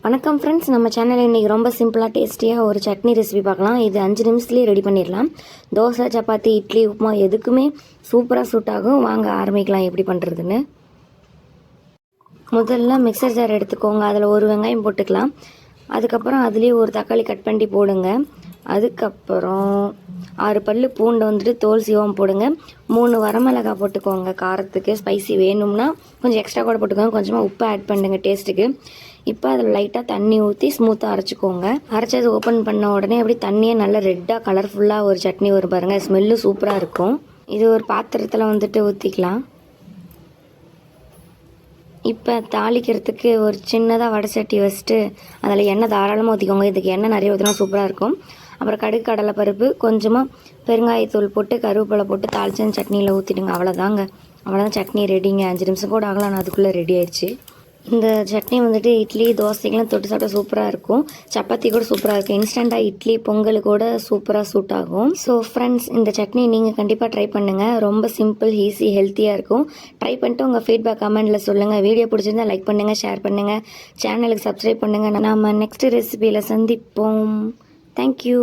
வணக்கம் ஃப்ரெண்ட்ஸ், நம்ம சேனலில் இன்றைக்கி ரொம்ப சிம்பிளாக டேஸ்டியாக ஒரு சட்னி ரெசிபி பார்க்கலாம். இது 5 நிமிஷத்துலேயே ரெடி பண்ணிடலாம். தோசை, சப்பாத்தி, இட்லி, உப்புமா எதுக்குமே சூப்பராக சூட் ஆகும். வாங்க ஆரம்பிக்கலாம் எப்படி பண்ணுறதுன்னு. முதல்ல மிக்சர் ஜார் எடுத்துக்கோங்க. அதில் ஒரு வெங்காயம் போட்டுக்கலாம். அதுக்கப்புறம் அதுலேயே ஒரு தக்காளி கட் பண்ணி போடுங்க. அதுக்கப்புறம் 6 பல்லு பூண்டை வந்துட்டு தோல் சீவாமல் போடுங்க. 3 வரமிளகாய் போட்டுக்கோங்க. காரத்துக்கு ஸ்பைசி வேணும்னா கொஞ்சம் எக்ஸ்ட்ரா கூட போட்டுக்கோங்க. கொஞ்சமாக உப்பு ஆட் பண்ணுங்க டேஸ்ட்டுக்கு. இப்போ அதில் லைட்டாக தண்ணி ஊற்றி ஸ்மூத்தாக அரைச்சிக்கோங்க. அரைச்சது ஓப்பன் பண்ண உடனே அப்படி தண்ணியே நல்லா ரெட்டாக கலர்ஃபுல்லாக ஒரு சட்னி வரும் பாருங்கள். ஸ்மெல்லு சூப்பராக இருக்கும். இது ஒரு பாத்திரத்தில் வந்துட்டு ஊற்றிக்கலாம். இப்போ தாளிக்கிறதுக்கு ஒரு சின்னதாக வடை சட்டி வச்சுட்டு அதில் எண்ணெய் தாராளமாக ஊற்றிக்கோங்க. இதுக்கு எண்ணெய் நிறைய ஊற்றினா சூப்பராக இருக்கும். அப்புறம் கடுகு, கடலைப்பருப்பு, கொஞ்சமாக பெருங்காயத்தூள் போட்டு கருவேப்பிலை போட்டு தாளிச்சு சட்னியில் ஊற்றிடுங்க. அவ்வளோதான் சட்னி ரெடிங்க. 5 நிமிஷம் கூட ஆகலாம், ஆனால் அதுக்குள்ளே ரெடி ஆயிடுச்சு. இந்த சட்னி வந்துட்டு இட்லி, தோசைக்கெலாம் தொட்டு சாப்பிட்டா சூப்பராக இருக்கும். சப்பாத்தி கூட சூப்பராக இருக்கும். இன்ஸ்டண்ட்டாக இட்லி, பொங்கல் கூட சூப்பராக சூட் ஆகும். ஸோ ஃப்ரெண்ட்ஸ், இந்த சட்னி நீங்கள் கண்டிப்பாக ட்ரை பண்ணுங்கள். ரொம்ப சிம்பிள், ஈஸி, ஹெல்த்தியாக இருக்கும். ட்ரை பண்ணிட்டு உங்கள் ஃபீட்பேக் கமெண்ட்டில் சொல்லுங்கள். வீடியோ பிடிச்சிருந்தா லைக் பண்ணுங்கள், ஷேர் பண்ணுங்கள், சேனலுக்கு சப்ஸ்கிரைப் பண்ணுங்கள். நம்ம நெக்ஸ்ட் ரெசிபியில் சந்திப்போம். தேங்க்யூ.